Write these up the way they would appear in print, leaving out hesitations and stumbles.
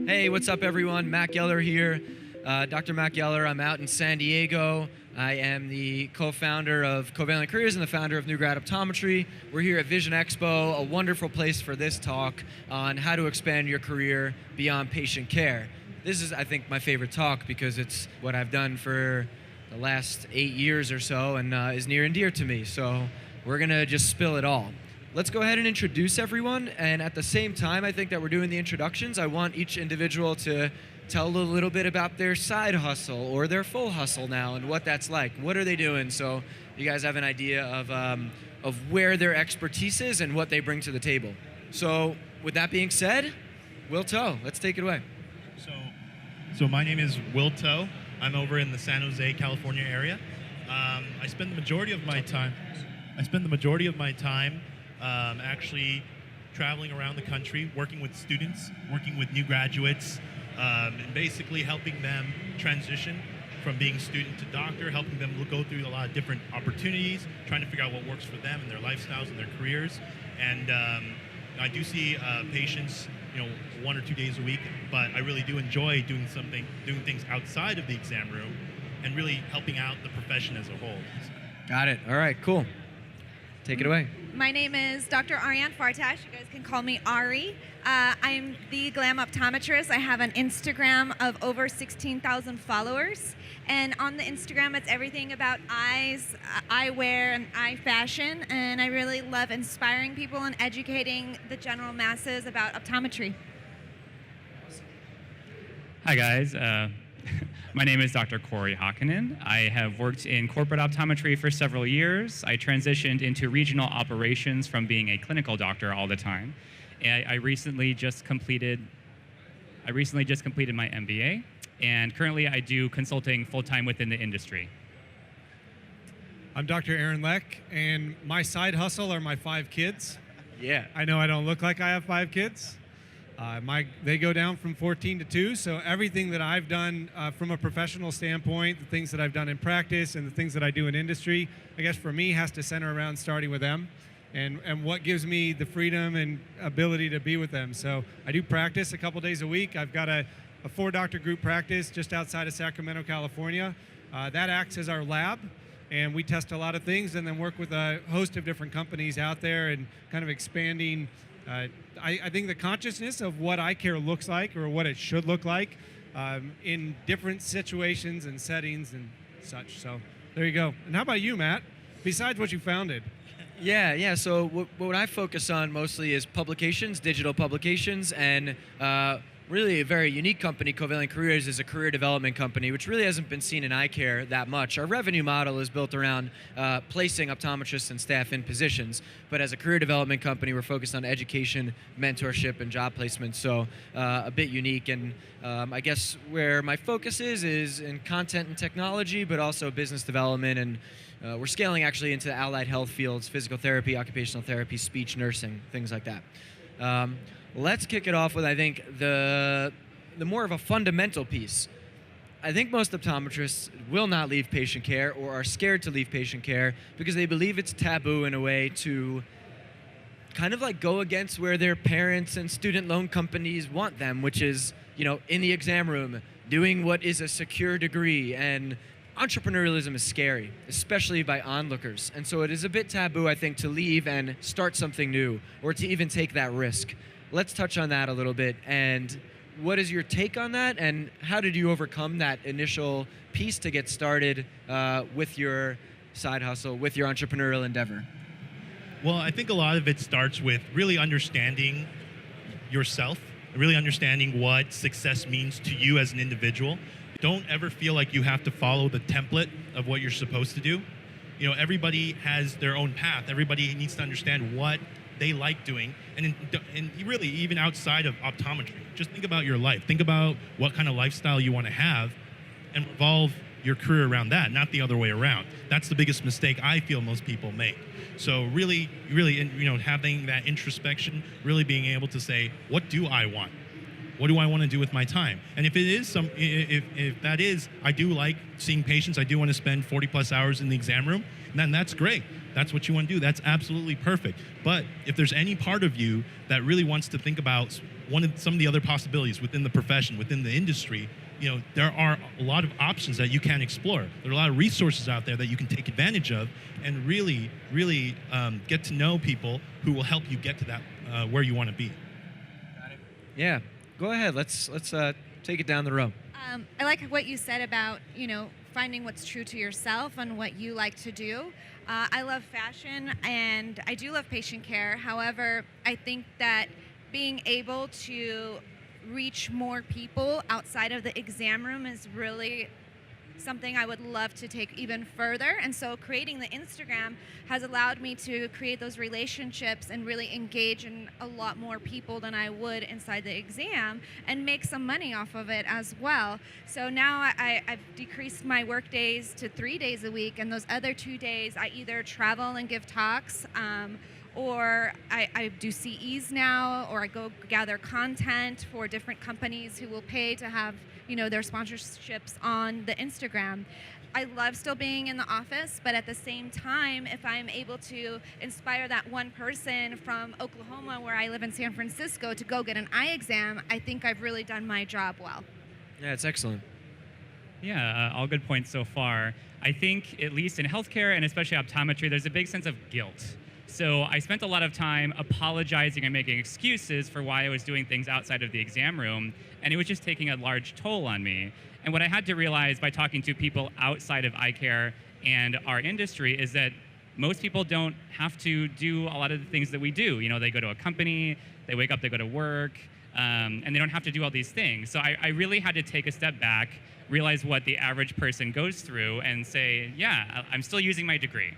Hey, what's up, everyone? Mac Yeller here. Dr. Mac Yeller. I'm out in San Diego. I am the co-founder of Covalent Careers and the founder of New Grad Optometry. We're here at Vision Expo, a wonderful place for this talk on how to expand your career beyond patient care. This is, I think, my favorite talk because it's what I've done for the last 8 years or so and is near and dear to me. So we're going to just spill it all. Let's go ahead and introduce everyone, and at the same time I think that we're doing the introductions, I want each individual to tell a little bit about their side hustle or their full hustle now and what that's like. What are they doing? So you guys have an idea of where their expertise is and what they bring to the table. So with that being said, Will Toe, let's take it away. So my name is Will Toe. I'm over in the San Jose, California area. I spend the majority of my time actually traveling around the country, working with students, working with new graduates, and basically helping them transition from being student to doctor, helping them go through a lot of different opportunities, trying to figure out what works for them and their lifestyles and their careers. And I do see patients, 1 or 2 days a week, but I really do enjoy doing things outside of the exam room and really helping out the profession as a whole. Got it. All right, cool. Take it away. My name is Dr. Ariane Fartash. You guys can call me Ari. I'm the Glam Optometrist. I have an Instagram of over 16,000 followers. And on the Instagram, it's everything about eyes, eyewear, and eye fashion. And I really love inspiring people and educating the general masses about optometry. Hi, guys. My name is Dr. Corey Hakkanen. I have worked in corporate optometry for several years. I transitioned into regional operations from being a clinical doctor all the time. And I recently just completed my MBA, and currently I do consulting full-time within the industry. I'm Dr. Aaron Leck, and my side hustle are my 5 kids. Yeah. I know I don't look like I have 5 kids. They go down from 14 to 2, so everything that I've done from a professional standpoint, the things that I've done in practice and the things that I do in industry, I guess for me has to center around starting with them and what gives me the freedom and ability to be with them. So I do practice a couple days a week. I've got a 4-doctor group practice just outside of Sacramento, California. That acts as our lab, and we test a lot of things and then work with a host of different companies out there and kind of expanding I think the consciousness of what Eyecare looks like or what it should look like in different situations and settings and such. So there you go. And how about you, Matt? Besides what you founded? Yeah. So what I focus on mostly is publications, digital publications, and really a very unique company. Covalent Careers is a career development company, which really hasn't been seen in eye care that much. Our revenue model is built around placing optometrists and staff in positions, but as a career development company, we're focused on education, mentorship, and job placement, so a bit unique. And I guess where my focus is in content and technology, but also business development, and we're scaling actually into allied health fields, physical therapy, occupational therapy, speech, nursing, things like that. Let's kick it off with, I think, the more of a fundamental piece. I think most optometrists will not leave patient care or are scared to leave patient care because they believe it's taboo in a way to kind of like go against where their parents and student loan companies want them, which is, in the exam room, doing what is a secure degree. And entrepreneurialism is scary, especially by onlookers. And so it is a bit taboo, I think, to leave and start something new or to even take that risk. Let's touch on that a little bit. And what is your take on that? And how did you overcome that initial piece to get started with your side hustle, with your entrepreneurial endeavor? Well, I think a lot of it starts with really understanding yourself, really understanding what success means to you as an individual. Don't ever feel like you have to follow the template of what you're supposed to do. Everybody has their own path. Everybody needs to understand what they like doing, and really even outside of optometry, just think about your life. Think about what kind of lifestyle you want to have and revolve your career around that, not the other way around. That's the biggest mistake I feel most people make. So really, having that introspection, really being able to say, what do I want? What do I want to do with my time? And if it is if that is, I do like seeing patients, I do want to spend 40 plus hours in the exam room, then that's great. That's what you want to do. That's absolutely perfect. But if there's any part of you that really wants to think about some of the other possibilities within the profession, within the industry, there are a lot of options that you can explore. There are a lot of resources out there that you can take advantage of and really, really get to know people who will help you get to that where you want to be. Yeah, go ahead. Let's take it down the road. I like what you said about, finding what's true to yourself and what you like to do. I love fashion and I do love patient care. However, I think that being able to reach more people outside of the exam room is really something I would love to take even further. And so creating the Instagram has allowed me to create those relationships and really engage in a lot more people than I would inside the exam and make some money off of it as well. So now I've decreased my work days to 3 days a week, and those other 2 days I either travel and give talks, or I do CEs now, or I go gather content for different companies who will pay to have their sponsorships on the Instagram. I love still being in the office, but at the same time, if I'm able to inspire that one person from Oklahoma, where I live in San Francisco, to go get an eye exam, I think I've really done my job well. Yeah, it's excellent. Yeah, all good points so far. I think, at least in healthcare and especially optometry, there's a big sense of guilt. So I spent a lot of time apologizing and making excuses for why I was doing things outside of the exam room, and it was just taking a large toll on me. And what I had to realize by talking to people outside of Eyecare and our industry is that most people don't have to do a lot of the things that we do. They go to a company, they wake up, they go to work, and they don't have to do all these things. So I really had to take a step back, realize what the average person goes through, and say, yeah, I'm still using my degree.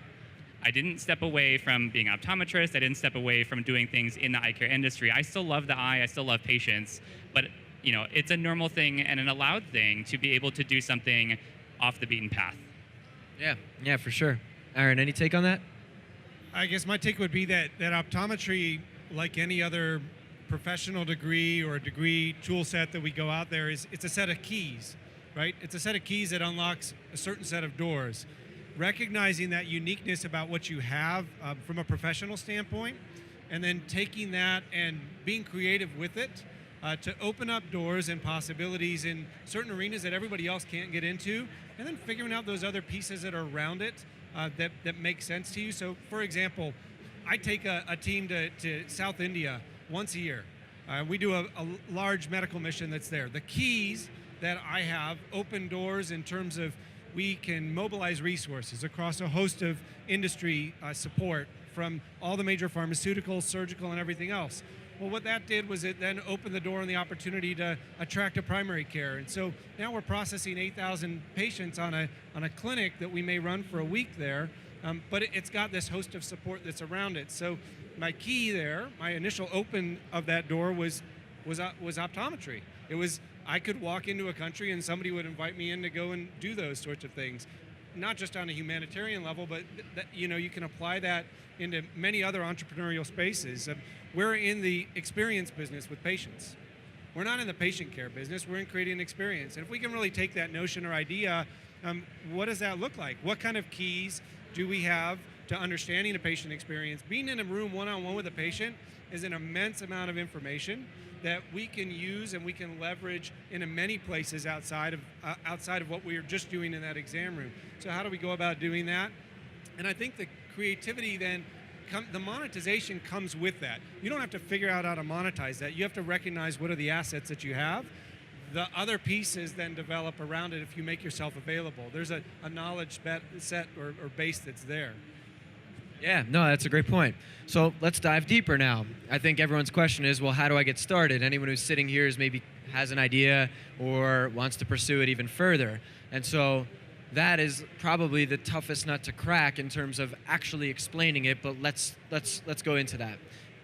I didn't step away from being an optometrist. I didn't step away from doing things in the eye care industry. I still love the eye. I still love patients. But it's a normal thing and an allowed thing to be able to do something off the beaten path. Yeah, for sure. Aaron, any take on that? I guess my take would be that optometry, like any other professional degree or a degree tool set that we go out there, it's a set of keys, right? It's a set of keys that unlocks a certain set of doors. Recognizing that uniqueness about what you have from a professional standpoint, and then taking that and being creative with it to open up doors and possibilities in certain arenas that everybody else can't get into, and then figuring out those other pieces that are around it that make sense to you. So, for example, I take a team to South India once a year. We do a large medical mission that's there. The keys that I have open doors in terms of we can mobilize resources across a host of industry support from all the major pharmaceuticals, surgical, and everything else. Well, what that did was it then opened the door and the opportunity to attract a primary care. And so now we're processing 8,000 patients on a clinic that we may run for a week there, but it's got this host of support that's around it. So my key there, my initial open of that door was optometry. It was I could walk into a country and somebody would invite me in to go and do those sorts of things, not just on a humanitarian level, but you can apply that into many other entrepreneurial spaces. We're in the experience business with patients. We're not in the patient care business. We're in creating an experience. And if we can really take that notion or idea, what does that look like? What kind of keys do we have to understanding a patient experience? Being in a room one-on-one with a patient is an immense amount of information that we can use and we can leverage in many places outside of what we are just doing in that exam room. So how do we go about doing that? And I think the creativity then, the monetization comes with that. You don't have to figure out how to monetize that. You have to recognize what are the assets that you have. The other pieces then develop around it if you make yourself available. There's a knowledge set or base that's there. Yeah, no, that's a great point. So let's dive deeper now. I think everyone's question is, well, how do I get started? Anyone who's sitting here has an idea or wants to pursue it even further. And so that is probably the toughest nut to crack in terms of actually explaining it, but let's go into that.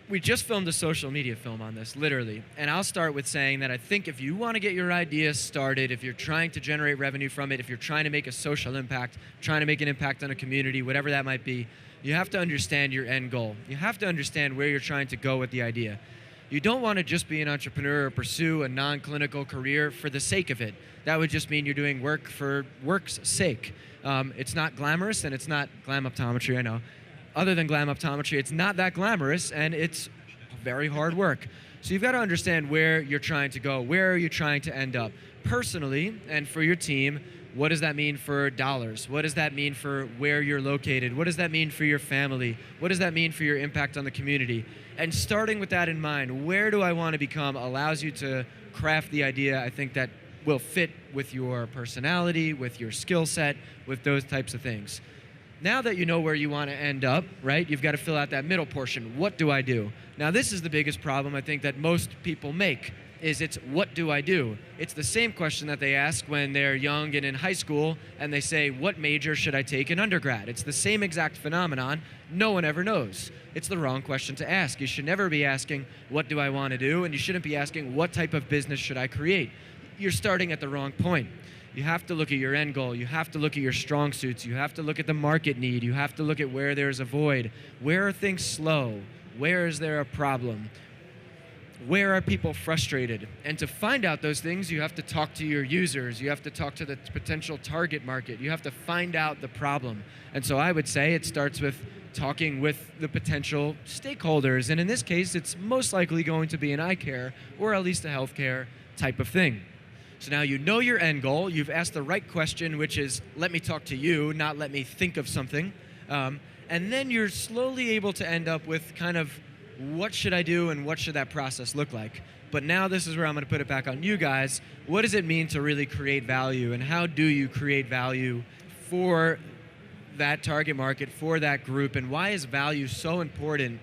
We just filmed a social media film on this, literally. And I'll start with saying that I think if you want to get your idea started, if you're trying to generate revenue from it, if you're trying to make a social impact, trying to make an impact on a community, whatever that might be, you have to understand your end goal. You have to understand where you're trying to go with the idea. You don't want to just be an entrepreneur or pursue a non-clinical career for the sake of it. That would just mean you're doing work for work's sake. It's not glamorous, and it's not glam optometry, I know. Other than glam optometry, it's not that glamorous, and it's very hard work. So you've got to understand where you're trying to go. Where are you trying to end up? Personally, and for your team, what does that mean for dollars? What does that mean for where you're located? What does that mean for your family? What does that mean for your impact on the community? And starting with that in mind, where do I want to become allows you to craft the idea, I think, that will fit with your personality, with your skill set, with those types of things. Now that you know where you want to end up, right, you've got to fill out that middle portion. What do I do? Now, this is the biggest problem I think that most people make, is it's what do I do? It's the same question that they ask when they're young and in high school, and they say, what major should I take in undergrad? It's the same exact phenomenon. No one ever knows. It's the wrong question to ask. You should never be asking, what do I want to do? And you shouldn't be asking, what type of business should I create? You're starting at the wrong point. You have to look at your end goal. You have to look at your strong suits. You have to look at the market need. You have to look at where there's a void. Where are things slow? Where is there a problem? Where are people frustrated? And to find out those things, you have to talk to your users. You have to talk to the potential target market. You have to find out the problem. And so I would say it starts with talking with the potential stakeholders. And in this case, it's most likely going to be an eye care or at least a healthcare type of thing. So now you know your end goal. You've asked the right question, which is, let me talk to you, not let me think of something. And then you're slowly able to end up with kind of, what should I do and what should that process look like? But now this is where I'm going to put it back on you guys. What does it mean to really create value, and how do you create value for that target market, for that group, and why is value so important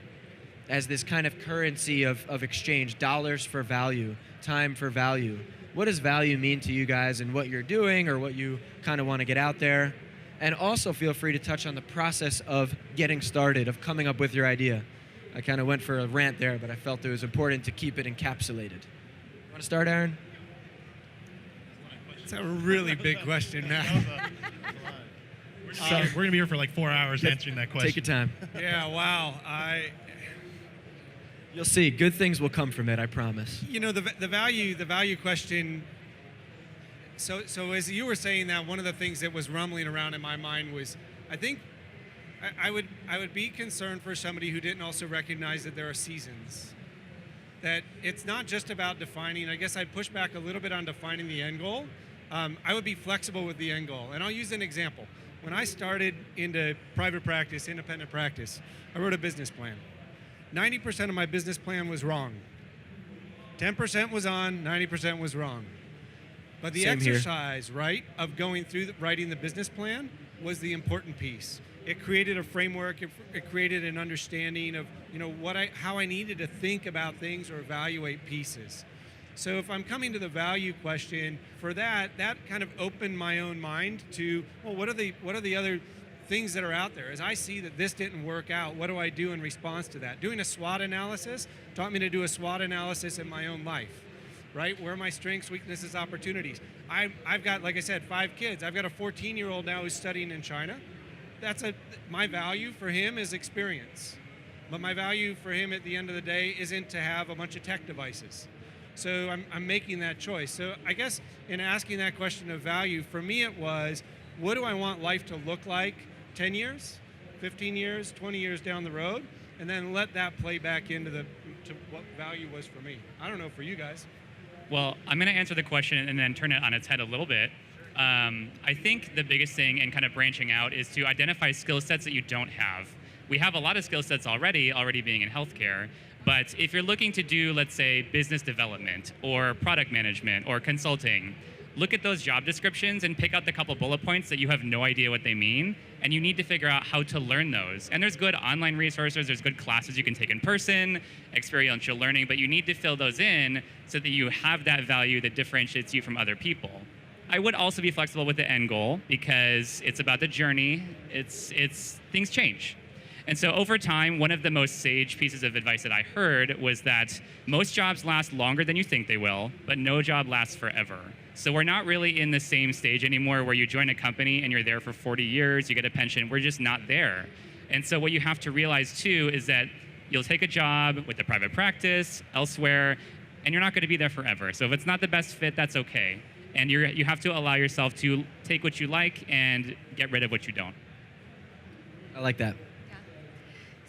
as this kind of currency of exchange, dollars for value, time for value? What does value mean to you guys and what you're doing or what you kind of want to get out there? And also feel free to touch on the process of getting started, of coming up with your idea. I kind of went for a rant there, but I felt it was important to keep it encapsulated. You want to start, Aaron? It's a really big question now. We're going to be here for like 4 hours answering that question. Take your time. Yeah, wow. You'll see. Good things will come from it, I promise. You know, the value question. So as you were saying that, one of the things that was rumbling around in my mind was, I think I would be concerned for somebody who didn't also recognize that there are seasons. That it's not just about defining. I guess I'd push back a little bit on defining the end goal. I would be flexible with the end goal, and I'll use an example. When I started into private practice, independent practice, I wrote a business plan. 90% of my business plan was wrong. 10% was on, 90% was wrong. But the exercise, right, of going through writing the business plan was the important piece. It created a framework. It created an understanding of, you know, how I needed to think about things or evaluate pieces. So if I'm coming to the value question, for that kind of opened my own mind to, well, what are the other things that are out there? As I see that this didn't work out, what do I do in response to that? Doing a SWOT analysis taught me to do a SWOT analysis in my own life, right? Where are my strengths, weaknesses, opportunities? I've got, like I said, 5 kids. I've got a 14-year-old now who's studying in China. My value for him is experience. But my value for him at the end of the day isn't to have a bunch of tech devices. So I'm making that choice. So I guess in asking that question of value, for me it was, what do I want life to look like 10 years, 15 years, 20 years down the road? And then let that play back into to what value was for me. I don't know for you guys. Well, I'm going to answer the question and then turn it on its head a little bit. I think the biggest thing in kind of branching out is to identify skill sets that you don't have. We have a lot of skill sets already being in healthcare, but if you're looking to do, let's say, business development or product management or consulting, look at those job descriptions and pick out the couple bullet points that you have no idea what they mean, and you need to figure out how to learn those. And there's good online resources, there's good classes you can take in person, experiential learning, but you need to fill those in so that you have that value that differentiates you from other people. I would also be flexible with the end goal because it's about the journey. It's things change. And so over time, one of the most sage pieces of advice that I heard was that most jobs last longer than you think they will, but no job lasts forever. So we're not really in the same stage anymore where you join a company and you're there for 40 years, you get a pension. We're just not there. And so what you have to realize too is that you'll take a job with a private practice elsewhere, and you're not going to be there forever. So if it's not the best fit, that's okay. And you have to allow yourself to take what you like and get rid of what you don't. I like that.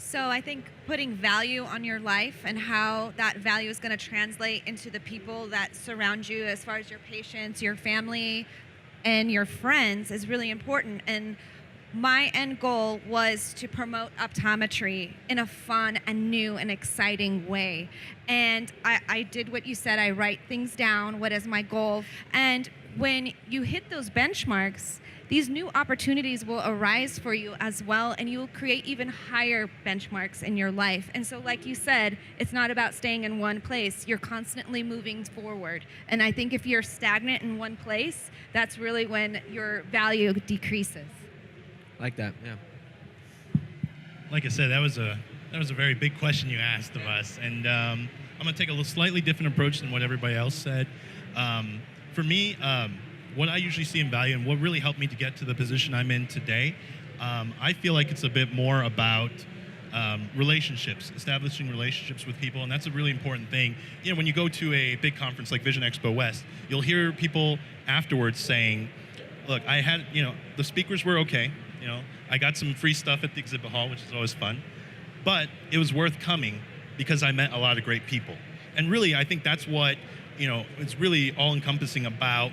So I think putting value on your life and how that value is going to translate into the people that surround you, as far as your patients, your family, and your friends, is really important. And my end goal was to promote optometry in a fun and new and exciting way. And I did what you said. I write things down. What is my goal? And when you hit those benchmarks, these new opportunities will arise for you as well, and you'll create even higher benchmarks in your life. And so, like you said, it's not about staying in one place. You're constantly moving forward. And I think if you're stagnant in one place, that's really when your value decreases. Like that, yeah. Like I said, that was a very big question you asked of us, and I'm going to take a little slightly different approach than what everybody else said. For me, what I usually see in value and what really helped me to get to the position I'm in today, I feel like it's a bit more about relationships, establishing relationships with people, and that's a really important thing. You know, when you go to a big conference like Vision Expo West, you'll hear people afterwards saying, look, I had, the speakers were okay. I got some free stuff at the exhibit hall, which is always fun, but it was worth coming because I met a lot of great people. And really, I think that's what, it's really all-encompassing about,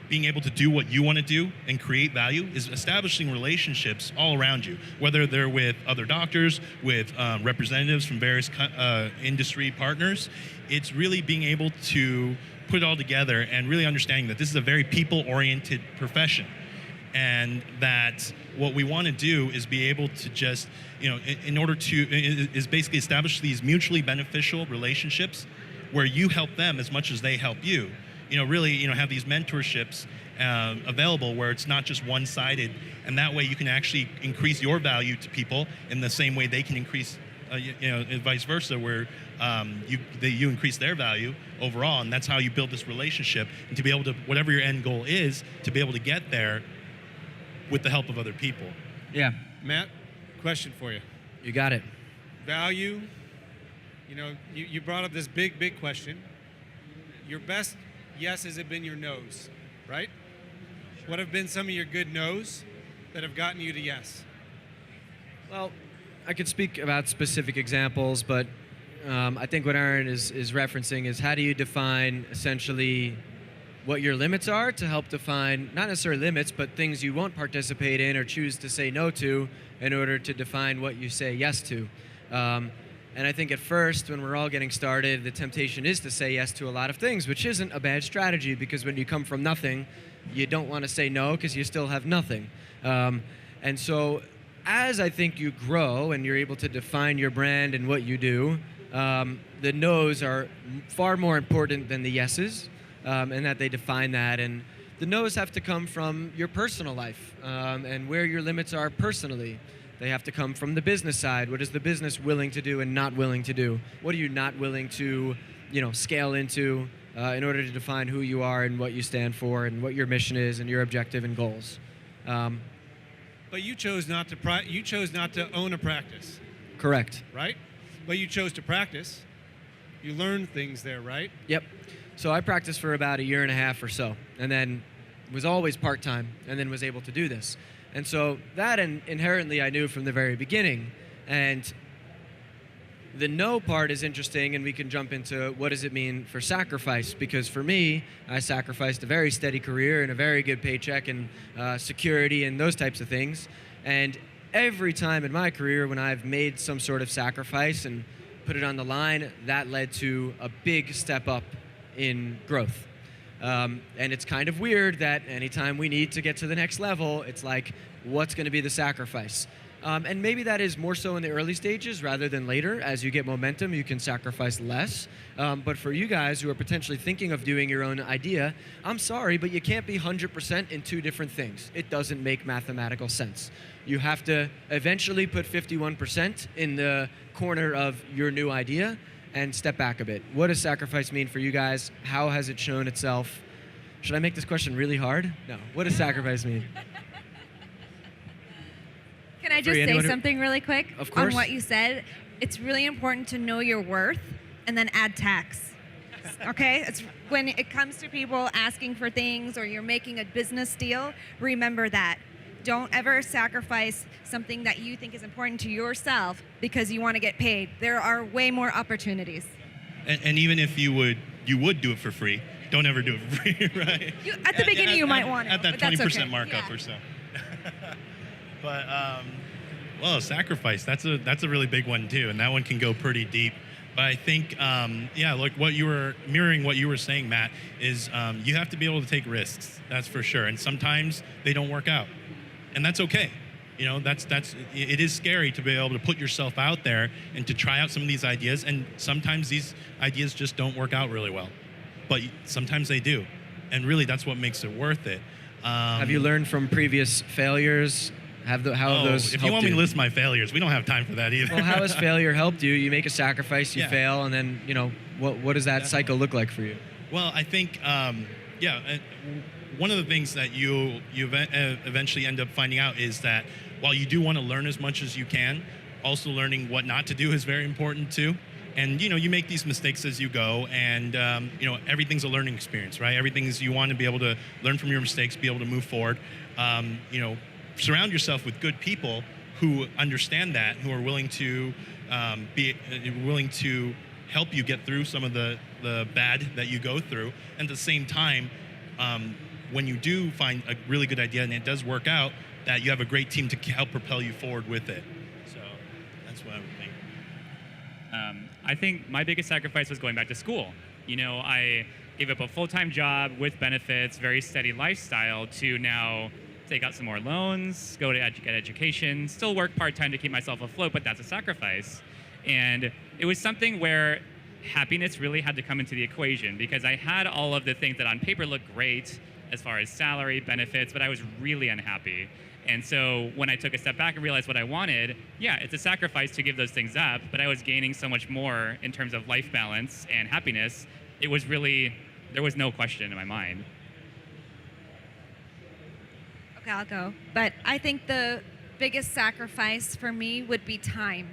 being able to do what you want to do and create value is establishing relationships all around you, whether they're with other doctors, with representatives from various industry partners. It's really being able to put it all together and really understanding that this is a very people-oriented profession. And that what we want to do is be able to just, in order to, is basically establish these mutually beneficial relationships where you help them as much as they help you. Really, have these mentorships available where it's not just one-sided, and that way you can actually increase your value to people in the same way they can increase, and vice versa, where you increase their value overall, and that's how you build this relationship, and to be able to, whatever your end goal is, to be able to get there with the help of other people. Yeah. Matt, question for you. You got it. Value, you brought up this big question. Your best yes has been your no's, right? What have been some of your good no's that have gotten you to yes? Well, I could speak about specific examples, but I think what Aaron is referencing is how do you define essentially what your limits are to help define, not necessarily limits, but things you won't participate in or choose to say no to in order to define what you say yes to. And I think at first, when we're all getting started, the temptation is to say yes to a lot of things, which isn't a bad strategy because when you come from nothing, you don't want to say no because you still have nothing. And so as I think you grow and you're able to define your brand and what you do, the no's are far more important than the yeses, and that they define that. And the no's have to come from your personal life and where your limits are personally. They have to come from the business side. What is the business willing to do and not willing to do? What are you not willing to, scale into in order to define who you are and what you stand for and what your mission is and your objective and goals? But you chose not to own a practice. Correct. Right? But you chose to practice. You learned things there, right? Yep. So I practiced for about a year and a half or so, and then was always part-time, and then was able to do this. And so that inherently I knew from the very beginning. And the no part is interesting, and we can jump into what does it mean for sacrifice, because for me, I sacrificed a very steady career and a very good paycheck and security and those types of things. And every time in my career when I've made some sort of sacrifice and put it on the line, that led to a big step up in growth. And it's kind of weird that anytime we need to get to the next level, it's like, what's going to be the sacrifice? And maybe that is more so in the early stages rather than later. As you get momentum, you can sacrifice less. But for you guys who are potentially thinking of doing your own idea, I'm sorry, but you can't be 100% in two different things. It doesn't make mathematical sense. You have to eventually put 51% in the corner of your new idea and step back a bit. What does sacrifice mean for you guys? How has it shown itself? Should I make this question really hard? No. What does sacrifice mean? Can I just say something really quick? Of course. On what you said? It's really important to know your worth and then add tax. Okay? It's when it comes to people asking for things or you're making a business deal, remember that. don't ever sacrifice something that you think is important to yourself because you want to get paid. There are way more opportunities. And even if you would do it for free, don't ever do it for free, right? At the beginning, you might want to. At that but that's 20% okay. markup Yeah. or so. But, well, sacrifice, that's a really big one too, and that one can go pretty deep. But I think, like what you were mirroring, what you were saying, Matt, is you have to be able to take risks. That's for sure. And sometimes they don't work out, and that's okay. You know, it is scary to be able to put yourself out there and to try out some of these ideas. And sometimes these ideas just don't work out really well, but sometimes they do, and really that's what makes it worth it. Have you learned from previous failures? How have those if helped you want me to list my failures, we don't have time for that either. Well, how has failure helped you? You make a sacrifice, you fail, and then, what does that cycle look like for you? Well, I think, one of the things that you eventually end up finding out is that while you do want to learn as much as you can, also learning what not to do is very important too. And, you make these mistakes as you go, and, everything's a learning experience, right? Everything is, you want to be able to learn from your mistakes, be able to move forward. Surround yourself with good people who understand that, who are willing to help you get through some of the bad that you go through. And at the same time, when you do find a really good idea and it does work out, that you have a great team to help propel you forward with it. So that's what I would think. I think my biggest sacrifice was going back to school. I gave up a full-time job with benefits, very steady lifestyle, to now take out some more loans, go to get education, still work part-time to keep myself afloat, but that's a sacrifice. And it was something where happiness really had to come into the equation, because I had all of the things that on paper looked great as far as salary, benefits, but I was really unhappy. And so when I took a step back and realized what I wanted, it's a sacrifice to give those things up, but I was gaining so much more in terms of life balance and happiness. It was really, there was no question in my mind. Okay, I'll go. But I think the biggest sacrifice for me would be time.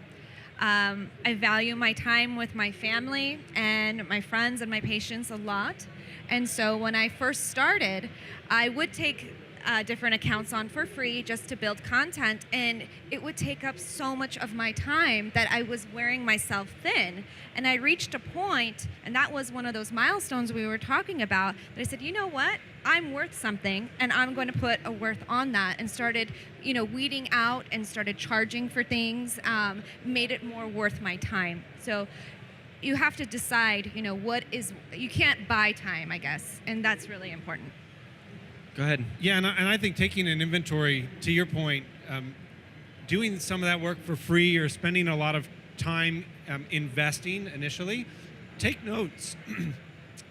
I value my time with my family and my friends and my patients a lot. And so when I first started, I would take different accounts on for free just to build content, and it would take up so much of my time that I was wearing myself thin. And I reached a point, and that was one of those milestones we were talking about, that I said, you know what, I'm worth something, and I'm going to put a worth on that, and started weeding out and started charging for things, made it more worth my time. So you have to decide, you can't buy time, I guess, and that's really important. Go ahead. Yeah, and I think taking an inventory, to your point, doing some of that work for free or spending a lot of time investing initially, take notes.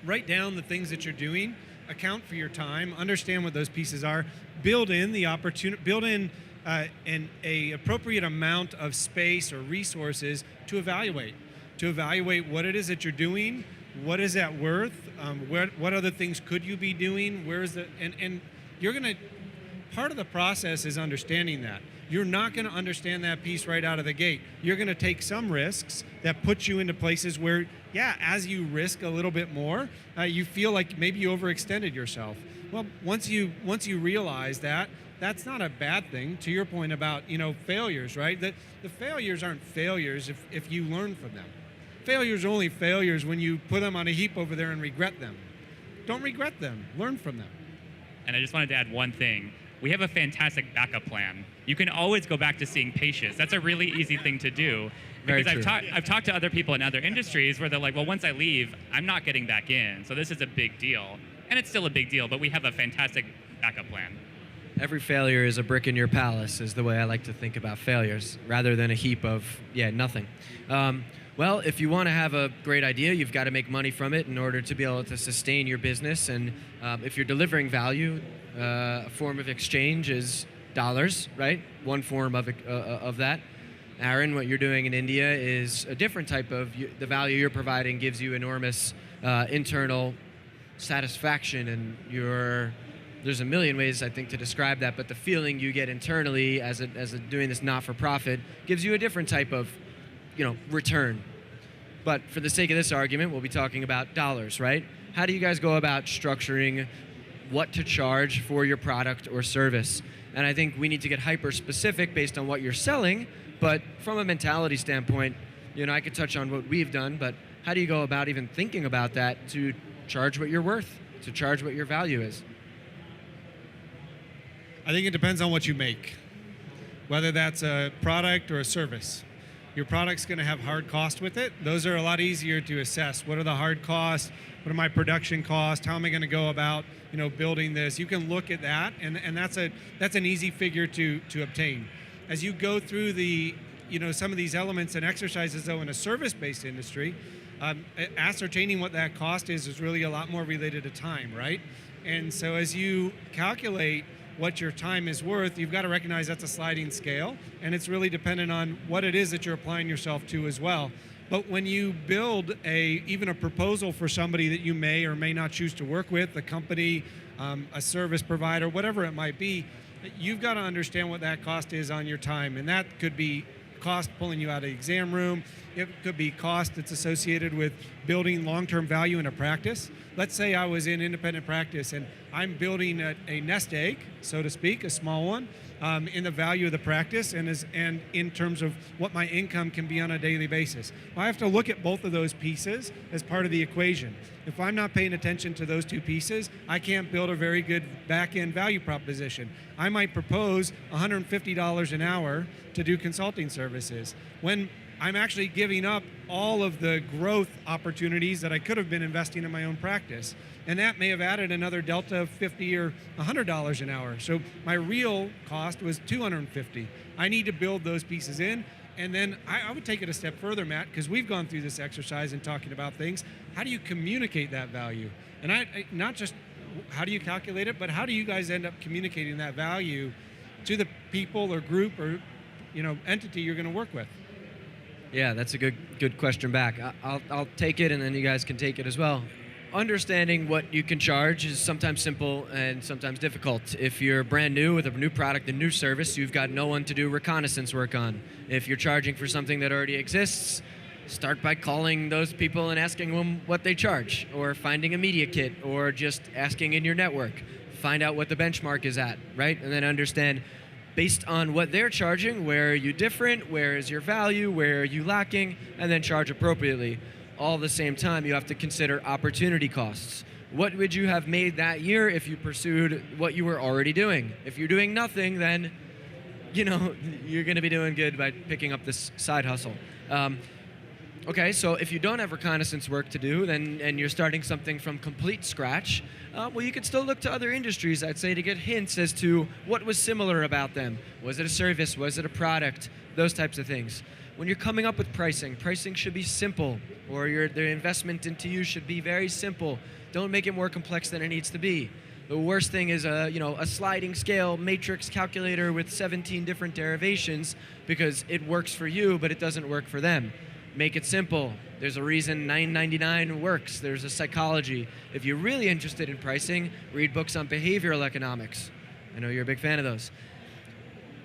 Write down the things that you're doing, account for your time, understand what those pieces are, build in the opportunity, build in an appropriate amount of space or resources to evaluate what it is that you're doing. What is that worth? What other things could you be doing? Where is the and you're gonna, part of the process is understanding that. You're not gonna understand that piece right out of the gate. You're gonna take some risks that put you into places where, as you risk a little bit more, you feel like maybe you overextended yourself. Well, once you realize that, that's not a bad thing. To your point about failures, right? That the failures aren't failures if you learn from them. Failures are only failures when you put them on a heap over there and regret them. Don't regret them. Learn from them. And I just wanted to add one thing. We have a fantastic backup plan. You can always go back to seeing patients. That's a really easy thing to do. Because I've talked to other people in other industries where they're like, well, once I leave, I'm not getting back in. So this is a big deal. And it's still a big deal, but we have a fantastic backup plan. Every failure is a brick in your palace, is the way I like to think about failures, rather than a heap of, nothing. Well, if you want to have a great idea, you've got to make money from it in order to be able to sustain your business. And if you're delivering value, a form of exchange is dollars, right? One form of that. Aaron, what you're doing in India is a different type of, the value you're providing gives you enormous internal satisfaction, and there's a million ways, I think, to describe that, but the feeling you get internally as doing this not-for-profit gives you a different type of return. But for the sake of this argument, we'll be talking about dollars, right? How do you guys go about structuring what to charge for your product or service. And I think we need to get hyper specific based on what you're selling, but from a mentality standpoint, I could touch on what we've done, but how do you go about even thinking about that to charge what you're worth, to charge what your value is? I think it depends on what you make, whether that's a product or a service. Your product's going to have hard cost with it. Those are a lot easier to assess. What are the hard costs? What are my production costs? How am I going to go about, building this? You can look at that, and that's an easy figure to obtain. As you go through some of these elements and exercises, though, in a service-based industry, ascertaining what that cost is really a lot more related to time, right? And so as you calculate what your time is worth, you've got to recognize that's a sliding scale, and it's really dependent on what it is that you're applying yourself to as well. But when you build even a proposal for somebody that you may or may not choose to work with, a company, a service provider, whatever it might be, you've got to understand what that cost is on your time, and that could be cost pulling you out of the exam room. It could be cost that's associated with building long-term value in a practice. Let's say I was in independent practice and I'm building a nest egg, so to speak, a small one, in the value of the practice and in terms of what my income can be on a daily basis. I have to look at both of those pieces as part of the equation. If I'm not paying attention to those two pieces, I can't build a very good back-end value proposition. I might propose $150 an hour to do consulting services when I'm actually giving up all of the growth opportunities that I could have been investing in my own practice. And that may have added another delta of $50 or $100 an hour. So my real cost was $250. I need to build those pieces in. And then I would take it a step further, Matt, because we've gone through this exercise and talking about things. How do you communicate that value? And not just how do you calculate it, but how do you guys end up communicating that value to the people or group or entity you're going to work with? Yeah, that's a good question back. I'll take it, and then you guys can take it as well. Understanding what you can charge is sometimes simple and sometimes difficult. If you're brand new with a new product, a new service, you've got no one to do reconnaissance work on. If you're charging for something that already exists, start by calling those people and asking them what they charge, or finding a media kit, or just asking in your network. Find out what the benchmark is at, right? And then understand, based on what they're charging, where are you different, where is your value, where are you lacking, and then charge appropriately. All at the same time, you have to consider opportunity costs. What would you have made that year if you pursued what you were already doing? If you're doing nothing, then you're going to be doing good by picking up this side hustle. Okay, so if you don't have reconnaissance work to do, and you're starting something from complete scratch, well, you could still look to other industries, I'd say, to get hints as to what was similar about them. Was it a service? Was it a product? Those types of things. When you're coming up with pricing should be simple, or the investment into you should be very simple. Don't make it more complex than it needs to be. The worst thing is a sliding scale matrix calculator with 17 different derivations, because it works for you, but it doesn't work for them. Make it simple. There's a reason $9.99 works. There's a psychology. If you're really interested in pricing, read books on behavioral economics. I know you're a big fan of those.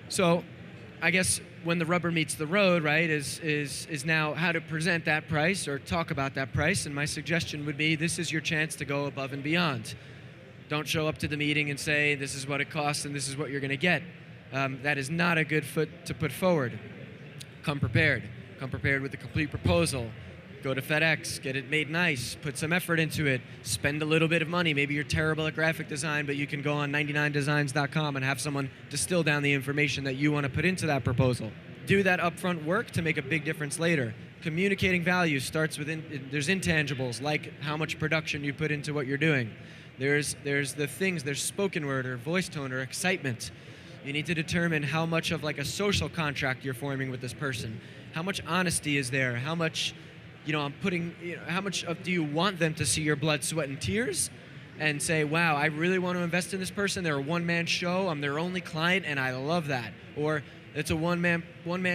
So I guess when the rubber meets the road, right, is now how to present that price or talk about that price. And my suggestion would be, this is your chance to go above and beyond. Don't show up to the meeting and say, this is what it costs and this is what you're going to get. That is not a good foot to put forward. Come prepared. Come prepared with a complete proposal. Go to FedEx, get it made nice, put some effort into it, spend a little bit of money. Maybe you're terrible at graphic design, but you can go on 99designs.com and have someone distill down the information that you want to put into that proposal. Do that upfront work to make a big difference later. Communicating value starts with, there's intangibles, like how much production you put into what you're doing. There's the things, there's spoken word or voice tone or excitement. You need to determine how much of like a social contract you're forming with this person. How much honesty is there? How much, how much do you want them to see your blood, sweat, and tears and say, wow, I really want to invest in this person. They're a one-man show. I'm their only client, and I love that. Or it's a one-man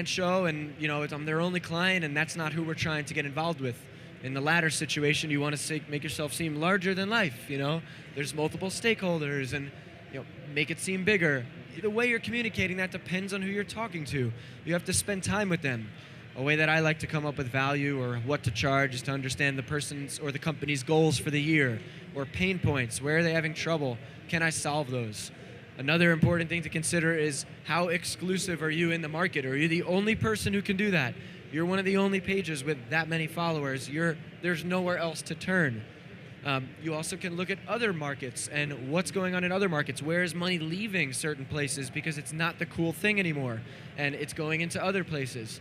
show, and I'm their only client, and that's not who we're trying to get involved with. In the latter situation, you want to make yourself seem larger than life. There's multiple stakeholders, and make it seem bigger. The way you're communicating that depends on who you're talking to. You have to spend time with them. A way that I like to come up with value or what to charge is to understand the person's or the company's goals for the year, or pain points. Where are they having trouble? Can I solve those? Another important thing to consider is how exclusive are you in the market? Are you the only person who can do that? You're one of the only pages with that many followers. There's nowhere else to turn. You also can look at other markets and what's going on in other markets. Where is money leaving certain places because it's not the cool thing anymore and it's going into other places?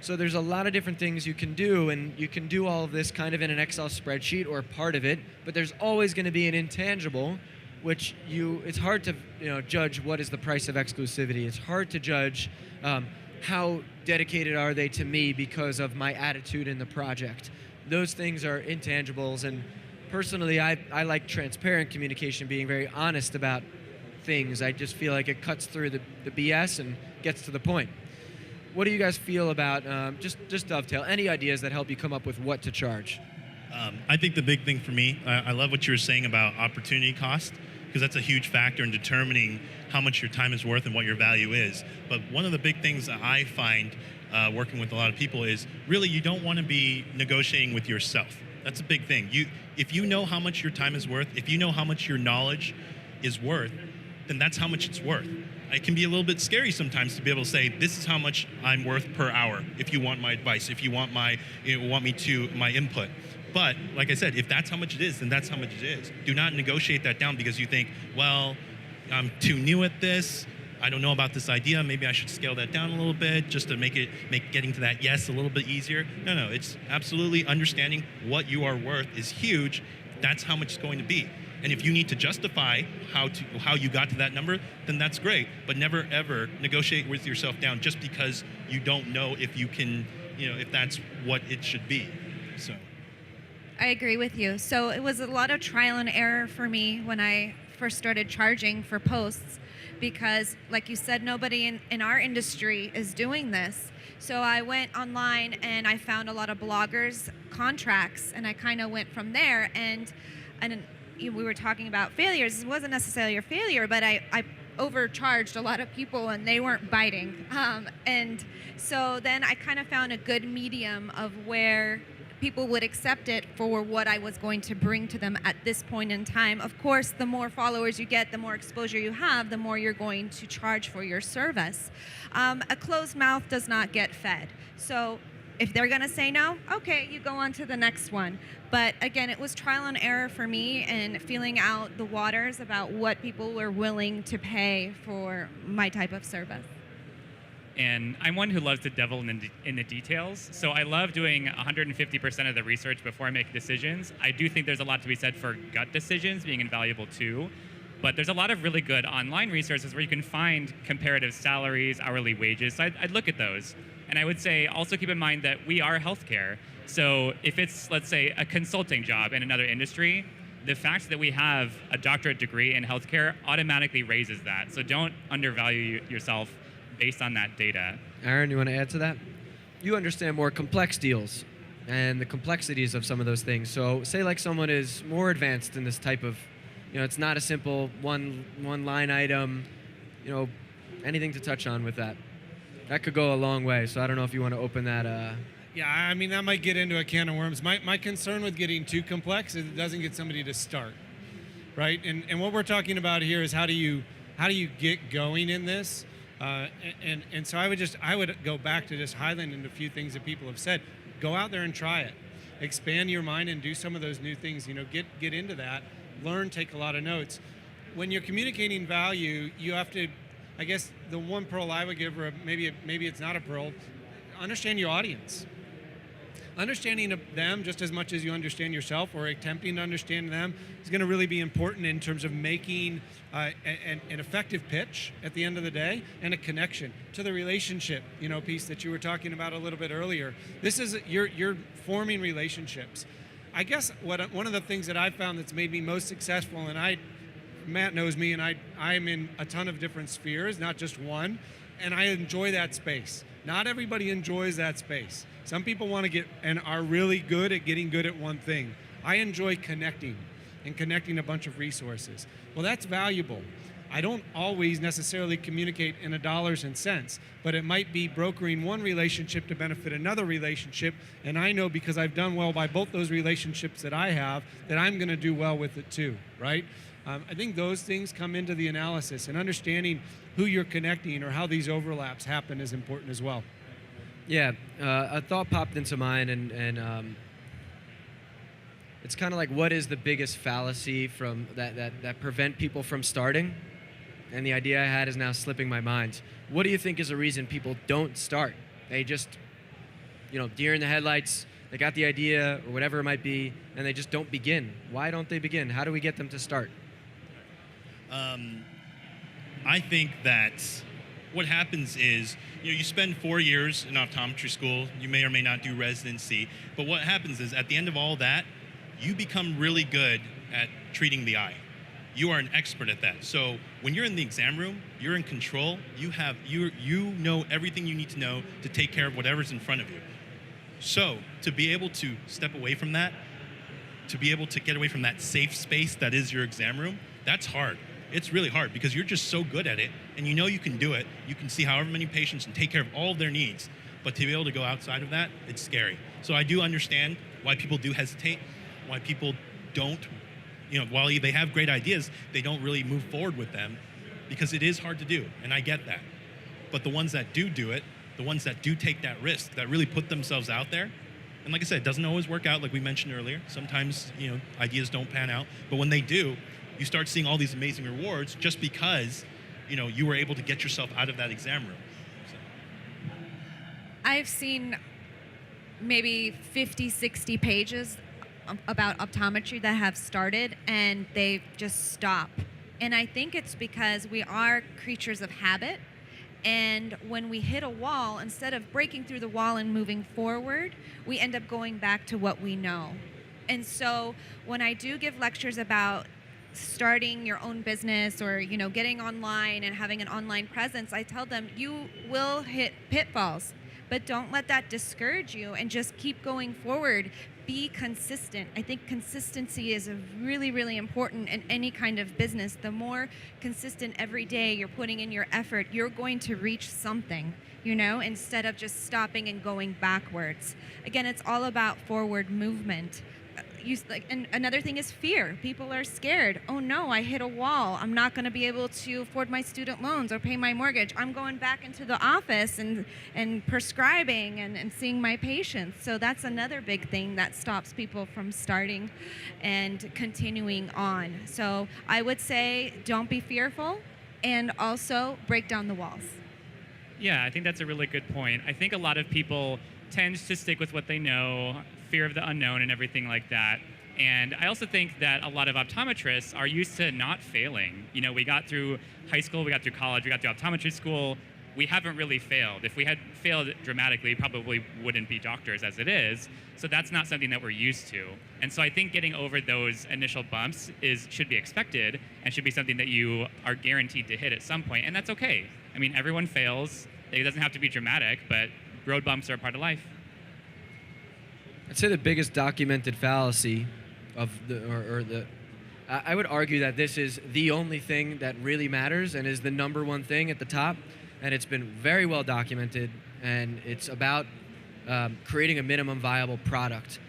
So there's a lot of different things you can do, and you can do all of this kind of in an Excel spreadsheet or part of it, but there's always going to be an intangible, which it's hard to judge what is the price of exclusivity. It's hard to judge how dedicated are they to me because of my attitude in the project. Those things are intangibles, and personally, I like transparent communication, being very honest about things. I just feel like it cuts through the BS and gets to the point. What do you guys feel about, just dovetail, any ideas that help you come up with what to charge? I think the big thing for me, I love what you were saying about opportunity cost, because that's a huge factor in determining how much your time is worth and what your value is. But one of the big things that I find working with a lot of people is really you don't want to be negotiating with yourself. That's a big thing. If you know how much your time is worth, if you know how much your knowledge is worth, then that's how much it's worth. It can be a little bit scary sometimes to be able to say, this is how much I'm worth per hour if you want my advice, if you want my input. But like I said, if that's how much it is, then that's how much it is. Do not negotiate that down because you think, well, I'm too new at this. I don't know about this idea. Maybe I should scale that down a little bit just to make getting to that yes a little bit easier. No, it's absolutely understanding what you are worth is huge. That's how much it's going to be. And if you need to justify how you got to that number, then that's great. But never ever negotiate with yourself down just because you don't know if you can, if that's what it should be. So. I agree with you. So it was a lot of trial and error for me when I first started charging for posts, because like you said, nobody in our industry is doing this. So I went online and I found a lot of bloggers' contracts, and I kind of went from there. And we were talking about failures. It wasn't necessarily a failure, but I overcharged a lot of people and they weren't biting. And so then I kind of found a good medium of where people would accept it for what I was going to bring to them at this point in time. Of course, the more followers you get, the more exposure you have, the more you're going to charge for your service. A closed mouth does not get fed. So if they're going to say no, okay, you go on to the next one. But again, it was trial and error for me and feeling out the waters about what people were willing to pay for my type of service. And I'm one who loves to devil in the details. So I love doing 150% of the research before I make decisions. I do think there's a lot to be said for gut decisions being invaluable too. But there's a lot of really good online resources where you can find comparative salaries, hourly wages. So I'd look at those. And I would say also keep in mind that we are healthcare. So if it's, let's say, a consulting job in another industry, the fact that we have a doctorate degree in healthcare automatically raises that. So don't undervalue yourself based on that data. Aaron, you want to add to that? You understand more complex deals and the complexities of some of those things. So say like someone is more advanced in this type of, it's not a simple one line item, anything to touch on with that. That could go a long way. So I don't know if you want to open that. Yeah, I mean, that might get into a can of worms. My concern with getting too complex is it doesn't get somebody to start, right? And what we're talking about here is how do you get going in this? And so I would go back to just highlighting a few things that people have said. Go out there and try it. Expand your mind and do some of those new things. Get into that. Learn, take a lot of notes. When you're communicating value, you have to, I guess the one pearl I would give, or maybe it's not a pearl, understand your audience. Understanding of them just as much as you understand yourself, or attempting to understand them, is going to really be important in terms of making an effective pitch at the end of the day, and a connection to the relationship, piece that you were talking about a little bit earlier. This is you're forming relationships. I guess one of the things that I've found that's made me most successful, and Matt knows me, and I'm in a ton of different spheres, not just one, and I enjoy that space. Not everybody enjoys that space. Some people want to get and are really good at getting good at one thing. I enjoy connecting a bunch of resources. Well, that's valuable. I don't always necessarily communicate in a dollars and cents, but it might be brokering one relationship to benefit another relationship, and I know because I've done well by both those relationships that I have, that I'm going to do well with it too, right? I think those things come into the analysis, and understanding who you're connecting or how these overlaps happen is important as well. Yeah, a thought popped into mind, and it's kind of like, what is the biggest fallacy from that prevent people from starting? And the idea I had is now slipping my mind. What do you think is a reason people don't start? They just, deer in the headlights, they got the idea or whatever it might be, and they just don't begin. Why don't they begin? How do we get them to start? I think that what happens is, you spend 4 years in optometry school, you may or may not do residency, but what happens is at the end of all that, you become really good at treating the eye. You are an expert at that. So when you're in the exam room, you're in control. You know everything you need to know to take care of whatever's in front of you. So to be able to step away from that, to be able to get away from that safe space that is your exam room, that's hard. It's really hard because you're just so good at it, and you know you can do it. You can see however many patients and take care of all of their needs. But to be able to go outside of that, it's scary. So I do understand why people do hesitate, why people don't, while they have great ideas, they don't really move forward with them because it is hard to do, and I get that. But the ones that do it, the ones that do take that risk, that really put themselves out there, and like I said, it doesn't always work out like we mentioned earlier. Sometimes, ideas don't pan out, but when they do, you start seeing all these amazing rewards just because, you were able to get yourself out of that exam room. So. I've seen maybe 50, 60 pages about optometry that have started and they just stop. And I think it's because we are creatures of habit. And when we hit a wall, instead of breaking through the wall and moving forward, we end up going back to what we know. And so when I do give lectures about starting your own business or getting online and having an online presence, I tell them you will hit pitfalls, but don't let that discourage you and just keep going forward. Be consistent. I think consistency is really, really important in any kind of business. The more consistent every day you're putting in your effort, you're going to reach something, instead of just stopping and going backwards. Again, it's all about forward movement. And another thing is fear. People are scared. Oh no, I hit a wall. I'm not going to be able to afford my student loans or pay my mortgage. I'm going back into the office and prescribing and seeing my patients. So that's another big thing that stops people from starting and continuing on. So I would say don't be fearful and also break down the walls. Yeah, I think that's a really good point. I think a lot of people tend to stick with what they know, fear of the unknown and everything like that. And I also think that a lot of optometrists are used to not failing. We got through high school, we got through college, we got through optometry school. We haven't really failed. If we had failed dramatically, we probably wouldn't be doctors as it is. So that's not something that we're used to. And so I think getting over those initial bumps should be expected and should be something that you are guaranteed to hit at some point. And that's okay. I mean, everyone fails. It doesn't have to be dramatic, but road bumps are a part of life. I'd say the biggest documented fallacy of I would argue that this is the only thing that really matters and is the number one thing at the top, and it's been very well documented, and it's about creating a minimum viable product.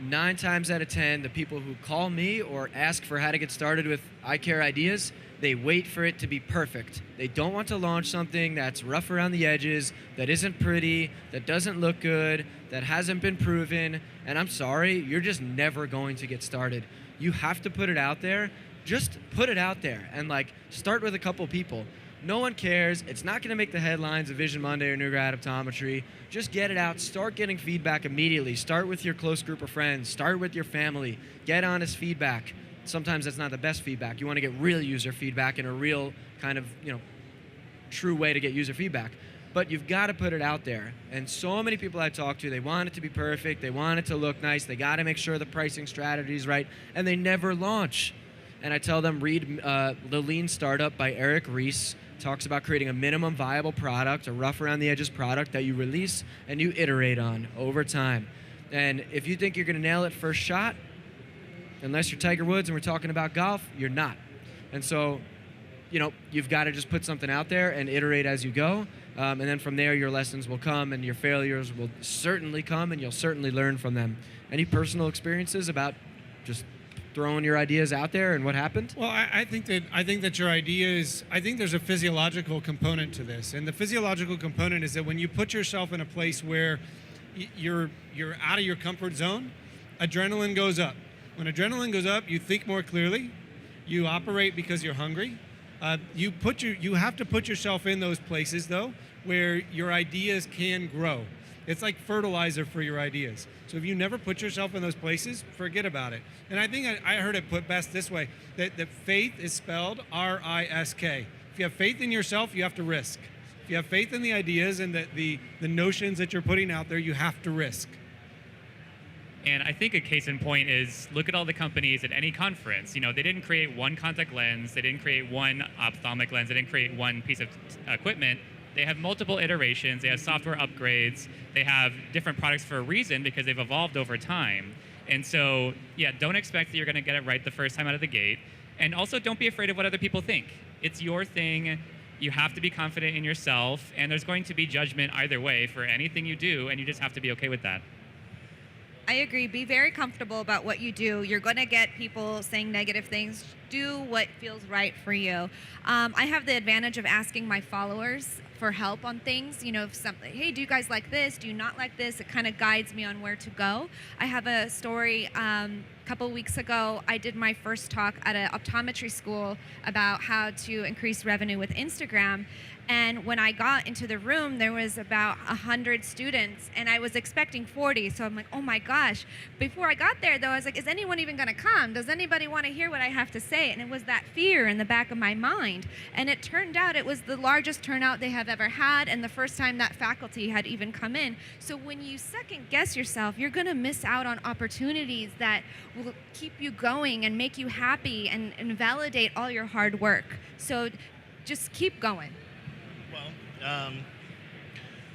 9 times out of 10, the people who call me or ask for how to get started with Eyecare ideas, they wait for it to be perfect. They don't want to launch something that's rough around the edges, that isn't pretty, that doesn't look good, that hasn't been proven, and I'm sorry, you're just never going to get started. You have to put it out there. Just put it out there and start with a couple people. No one cares. It's not going to make the headlines of Vision Monday or New Grad Optometry. Just get it out. Start getting feedback immediately. Start with your close group of friends. Start with your family. Get honest feedback. Sometimes that's not the best feedback. You want to get real user feedback in a real kind of, true way to get user feedback. But you've got to put it out there. And so many people I talk to, they want it to be perfect. They want it to look nice. They got to make sure the pricing strategy is right. And they never launch. And I tell them, read The Lean Startup by Eric Ries. Talks about creating a minimum viable product, a rough around the edges product that you release and you iterate on over time. And if you think you're going to nail it first shot, unless you're Tiger Woods and we're talking about golf, you're not. And so, you've got to just put something out there and iterate as you go. And then from there, your lessons will come and your failures will certainly come, and you'll certainly learn from them. Any personal experiences about just throwing your ideas out there and what happened? Well, I think that your ideas. I think there's a physiological component to this, and the physiological component is that when you put yourself in a place where you're out of your comfort zone, adrenaline goes up. When adrenaline goes up, you think more clearly. You operate because you're hungry. You have to put yourself in those places though, where your ideas can grow. It's like fertilizer for your ideas. So if you never put yourself in those places, forget about it. And I think I heard it put best this way, that faith is spelled R-I-S-K. If you have faith in yourself, you have to risk. If you have faith in the ideas and the notions that you're putting out there, you have to risk. And I think a case in point is look at all the companies at any conference. They didn't create one contact lens, they didn't create one ophthalmic lens, they didn't create one piece of equipment. They have multiple iterations, they have software upgrades, they have different products for a reason because they've evolved over time. And so, yeah, don't expect that you're going to get it right the first time out of the gate. And also don't be afraid of what other people think. It's your thing. You have to be confident in yourself, and there's going to be judgment either way for anything you do, and you just have to be okay with that. I agree. Be very comfortable about what you do. You're going to get people saying negative things. Do what feels right for you. I have the advantage of asking my followers for help on things. If something, hey, do you guys like this? Do you not like this? It kind of guides me on where to go. I have a story. A couple weeks ago, I did my first talk at an optometry school about how to increase revenue with Instagram. And when I got into the room, there was about 100 students, and I was expecting 40. So I'm like, oh my gosh. Before I got there, though, I was like, is anyone even going to come? Does anybody want to hear what I have to say? And it was that fear in the back of my mind. And it turned out it was the largest turnout they have ever had, and the first time that faculty had even come in. So when you second guess yourself, you're going to miss out on opportunities that will keep you going and make you happy and validate all your hard work. So just keep going.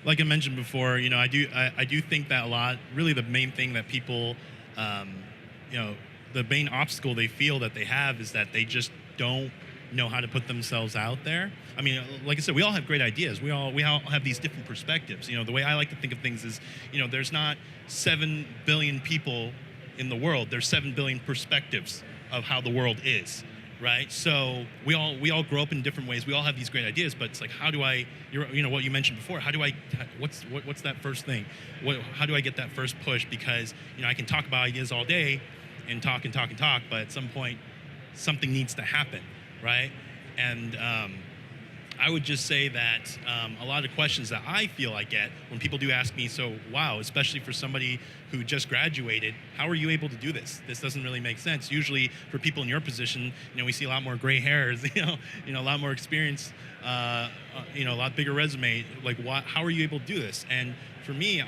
Like I mentioned before, I do think that a lot. Really, the main thing that people, the main obstacle they feel that they have is that they just don't know how to put themselves out there. I mean, like I said, we all have great ideas. We all have these different perspectives. The way I like to think of things is, there's not 7 billion people in the world. There's 7 billion perspectives of how the world is. Right, so we all grow up in different ways. We all have these great ideas, but it's like, how do I? What you mentioned before. How do I? What's that first thing? How do I get that first push? Because I can talk about ideas all day, and talk, but at some point, something needs to happen, right? And I would just say that a lot of questions that I feel I get when people do ask me, so wow, especially for somebody who just graduated, how are you able to do this? This doesn't really make sense. Usually for people in your position, we see a lot more gray hairs, a lot more experience, a lot bigger resume. Like, how are you able to do this? And for me,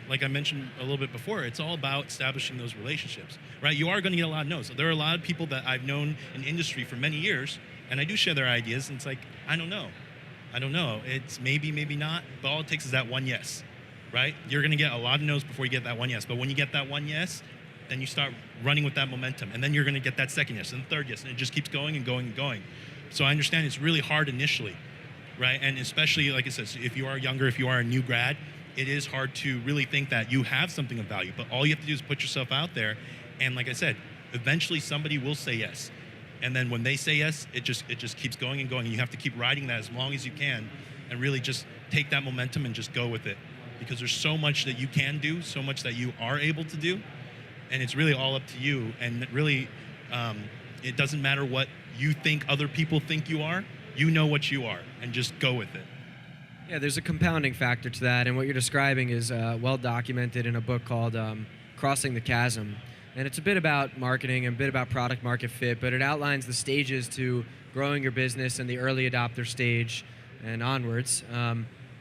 like I mentioned a little bit before, it's all about establishing those relationships, right? You are going to get a lot of no's. So there are a lot of people that I've known in industry for many years, and I do share their ideas, and it's like, I don't know. It's maybe, maybe not, but all it takes is that one yes, right? You're going to get a lot of no's before you get that one yes, but when you get that one yes, then you start running with that momentum, and then you're going to get that second yes, and the third yes, and it just keeps going and going and going. So I understand it's really hard initially, right? And especially, like I said, if you are younger, if you are a new grad, it is hard to really think that you have something of value, but all you have to do is put yourself out there, and like I said, eventually somebody will say yes. And then when they say yes, it just keeps going and going. And you have to keep riding that as long as you can and really just take that momentum and just go with it. Because there's so much that you can do, so much that you are able to do. And it's really all up to you. And really, it doesn't matter what you think other people think you are. You know what you are, and just go with it. Yeah, there's a compounding factor to that. And what you're describing is well documented in a book called Crossing the Chasm. And it's a bit about marketing and a bit about product market fit, but it outlines the stages to growing your business and the early adopter stage and onwards.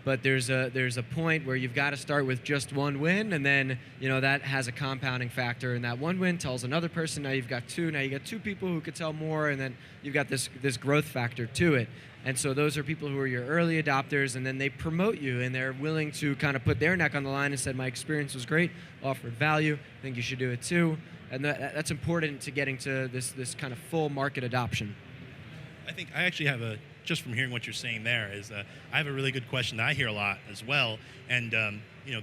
But there's a point where you've got to start with just one win, and then that has a compounding factor, and that one win tells another person. Now you've got two. Now you got two people who could tell more, and then you've got this growth factor to it. And so those are people who are your early adopters, and then they promote you, and they're willing to kind of put their neck on the line and said, my experience was great, offered value, I think you should do it too. And that's important to getting to this kind of full market adoption. I think I actually have just from hearing what you're saying there is I have a really good question that I hear a lot as well. And,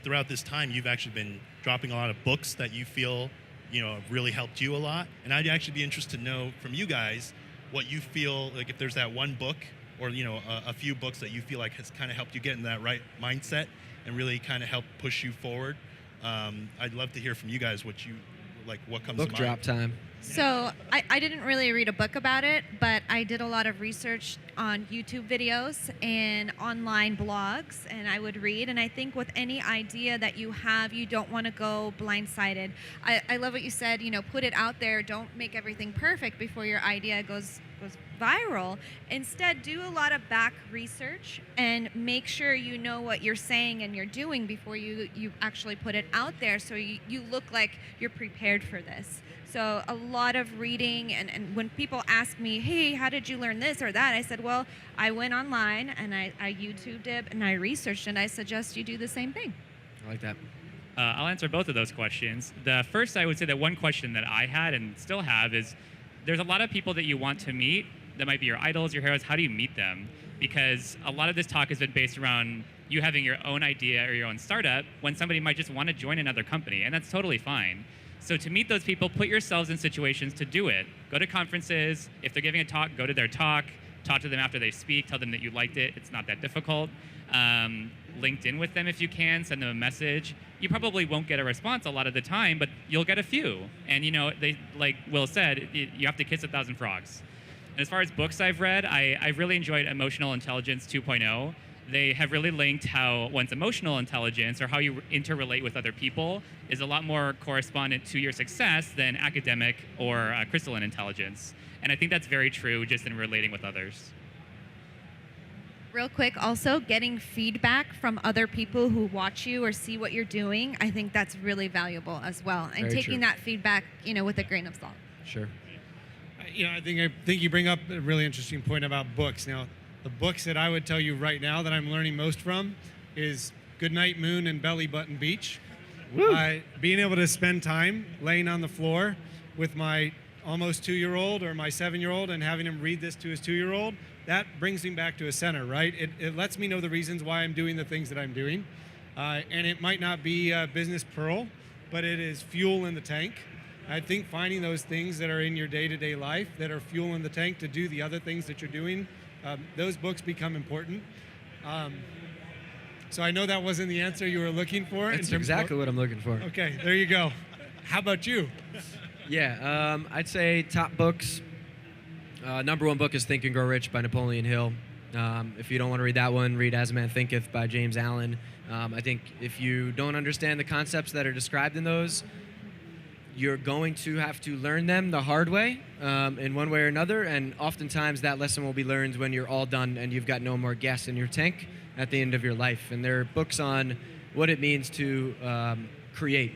throughout this time, you've actually been dropping a lot of books that you feel, have really helped you a lot. And I'd actually be interested to know from you guys what you feel, like if there's that one book or, a few books that you feel like has kind of helped you get in that right mindset and really kind of help push you forward. I'd love to hear from you guys what comes to mind. Book drop time. So I didn't really read a book about it, but I did a lot of research on YouTube videos and online blogs, and I would read. And I think with any idea that you have, you don't want to go blindsided. I love what you said, put it out there. Don't make everything perfect before your idea goes viral. Instead, do a lot of back research and make sure you know what you're saying and you're doing before you actually put it out there, so you look like you're prepared for this. So a lot of reading, and when people ask me, hey, how did you learn this or that? I said, well, I went online and I YouTubed it and I researched, and I suggest you do the same thing. I like that. I'll answer both of those questions. The first, I would say that one question that I had and still have is, there's a lot of people that you want to meet that might be your idols, your heroes. How do you meet them? Because a lot of this talk has been based around you having your own idea or your own startup when somebody might just want to join another company, and that's totally fine. So to meet those people, put yourselves in situations to do it. Go to conferences. If they're giving a talk, go to their talk. Talk to them after they speak. Tell them that you liked it. It's not that difficult. LinkedIn with them if you can. Send them a message. You probably won't get a response a lot of the time, but you'll get a few. And they, like Will said, you have to kiss 1,000 frogs. And as far as books I've read, I've really enjoyed Emotional Intelligence 2.0. They have really linked how one's emotional intelligence or how you interrelate with other people is a lot more correspondent to your success than academic or crystalline intelligence. And I think that's very true just in relating with others. Real quick, also, getting feedback from other people who watch you or see what you're doing, I think that's really valuable as well. And Very taking true. that feedback, with a grain of salt. Sure. I think you bring up a really interesting point about books. Now, the books that I would tell you right now that I'm learning most from is Goodnight Moon and Belly Button Beach. Being able to spend time laying on the floor with my almost 2-year-old or my 7-year-old and having him read this to his 2-year-old, that brings him back to a center, right? It lets me know the reasons why I'm doing the things that I'm doing. And it might not be a business pearl, but it is fuel in the tank. I think finding those things that are in your day-to-day life that are fuel in the tank to do the other things that you're doing, those books become important. So I know that wasn't the answer you were looking for. That's exactly what I'm looking for. Okay, there you go. How about you? Yeah, I'd say top books. Number one book is Think and Grow Rich by Napoleon Hill. If you don't want to read that one, read As a Man Thinketh by James Allen. I think if you don't understand the concepts that are described in those, you're going to have to learn them the hard way in one way or another, and oftentimes that lesson will be learned when you're all done and you've got no more gas in your tank at the end of your life. And there are books on what it means to create.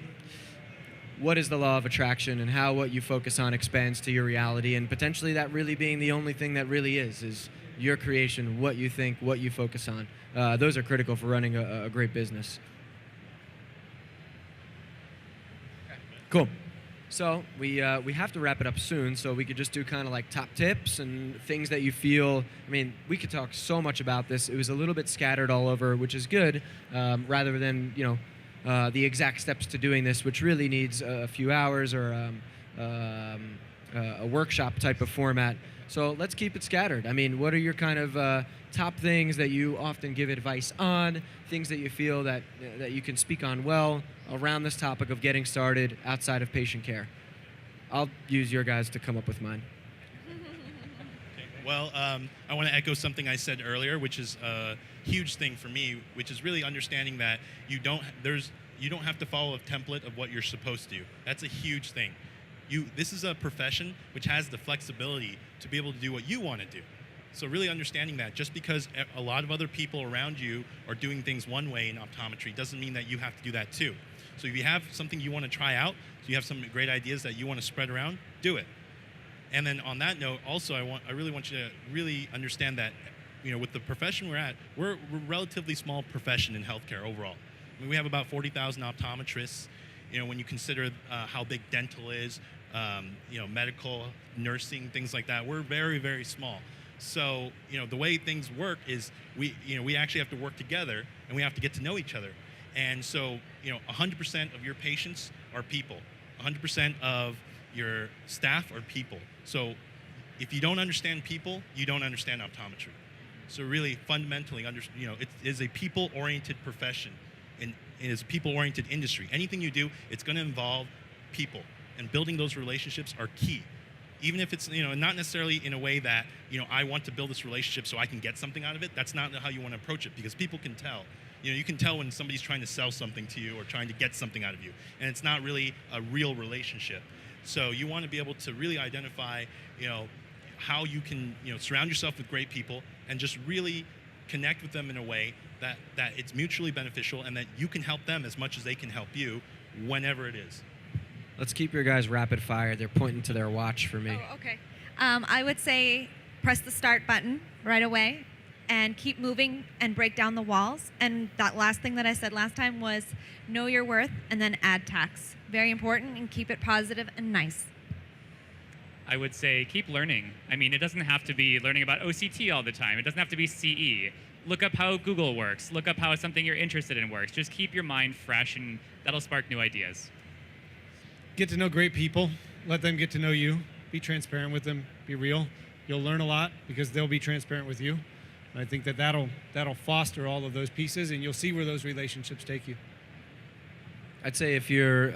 What is the law of attraction and how what you focus on expands to your reality, and potentially that really being the only thing that really is your creation, what you think, what you focus on. Those are critical for running a great business. Cool. So we have to wrap it up soon, so we could just do kind of like top tips and things that you feel. I mean, we could talk so much about this. It was a little bit scattered all over, which is good, rather than the exact steps to doing this, which really needs a few hours or a workshop type of format. So let's keep it scattered. I mean, what are your kind of top things that you often give advice on, things that you feel that you can speak on well around this topic of getting started outside of patient care? I'll use your guys to come up with mine. Well, I want to echo something I said earlier, which is a huge thing for me, which is really understanding that you don't have to follow a template of what you're supposed to do. That's a huge thing. This is a profession which has the flexibility to be able to do what you want to do. So really understanding that just because a lot of other people around you are doing things one way in optometry doesn't mean that you have to do that too. So if you have something you want to try out, so you have some great ideas that you want to spread around, do it. And then on that note, also I really want you to really understand that, with the profession we're at, we're a relatively small profession in healthcare overall. I mean, we have about 40,000 optometrists. When you consider how big dental is, medical, nursing, things like that, we're very, very small. So, the way things work is we actually have to work together, and we have to get to know each other. And so, 100% of your patients are people. 100% of your staff are people. So if you don't understand people, you don't understand optometry. So really, fundamentally, it is a people-oriented profession, and it is a people-oriented industry. Anything you do, it's going to involve people, and building those relationships are key. Even if it's, not necessarily in a way that, I want to build this relationship so I can get something out of it. That's not how you want to approach it, because people can tell. You can tell when somebody's trying to sell something to you or trying to get something out of you, and it's not really a real relationship. So you want to be able to really identify, how you can, surround yourself with great people and just really connect with them in a way that it's mutually beneficial, and that you can help them as much as they can help you whenever it is. Let's keep your guys rapid fire. They're pointing to their watch for me. Oh, okay. I would say press the start button right away and keep moving and break down the walls. And that last thing that I said last time was know your worth and then add tax. Very important, and keep it positive and nice. I would say keep learning. I mean, it doesn't have to be learning about OCT all the time. It doesn't have to be CE. Look up how Google works. Look up how something you're interested in works. Just keep your mind fresh, and that'll spark new ideas. Get to know great people. Let them get to know you. Be transparent with them. Be real. You'll learn a lot because they'll be transparent with you. And I think that'll foster all of those pieces, and you'll see where those relationships take you. I'd say if you're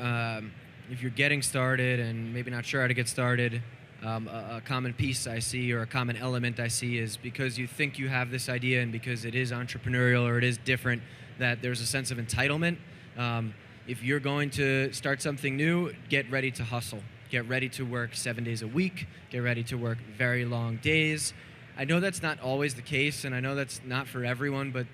getting started and maybe not sure how to get started, a common piece I see, or a common element I see, is because you think you have this idea and because it is entrepreneurial or it is different, that there's a sense of entitlement. If you're going to start something new, get ready to hustle. Get ready to work 7 days a week. Get ready to work very long days. I know that's not always the case, and I know that's not for everyone, but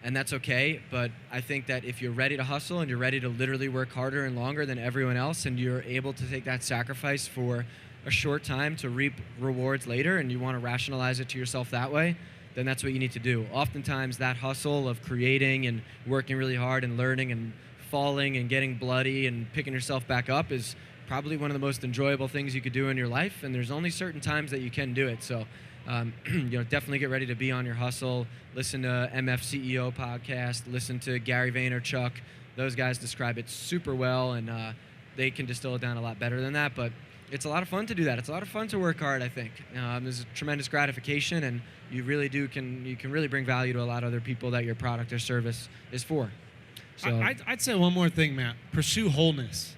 and that's okay. But I think that if you're ready to hustle and you're ready to literally work harder and longer than everyone else, and you're able to take that sacrifice for a short time to reap rewards later, and you want to rationalize it to yourself that way, then that's what you need to do. Oftentimes that hustle of creating and working really hard and learning and falling and getting bloody and picking yourself back up is probably one of the most enjoyable things you could do in your life, and there's only certain times that you can do it. So definitely get ready to be on your hustle. Listen to MF CEO podcast, listen to Gary Vaynerchuk. Those guys describe it super well, and they can distill it down a lot better than that, but it's a lot of fun to do that. It's a lot of fun to work hard, I think. There's a tremendous gratification, and you really can really bring value to a lot of other people that your product or service is for. So I'd say one more thing, Matt. Pursue wholeness.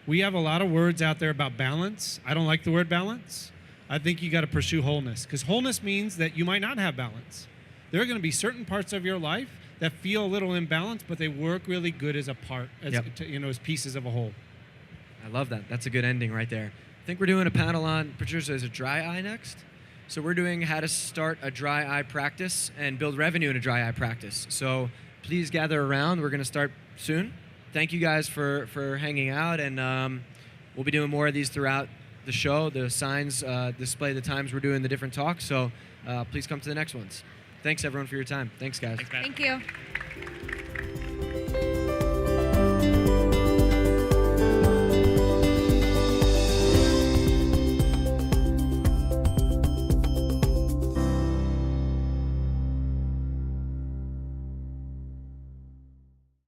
We have a lot of words out there about balance. I don't like the word balance. I think you got to pursue wholeness, because wholeness means that you might not have balance. There are going to be certain parts of your life that feel a little imbalanced, but they work really good as a part, as pieces of a whole. I love that. That's a good ending right there. I think we're doing a panel on, Patricia, is it dry eye next? So we're doing how to start a dry eye practice and build revenue in a dry eye practice. So please gather around. We're going to start soon. Thank you guys for hanging out, and we'll be doing more of these throughout the show. The signs display the times we're doing the different talks, so please come to the next ones. Thanks, everyone, for your time. Thanks, guys. Thanks, Matt. Thank you.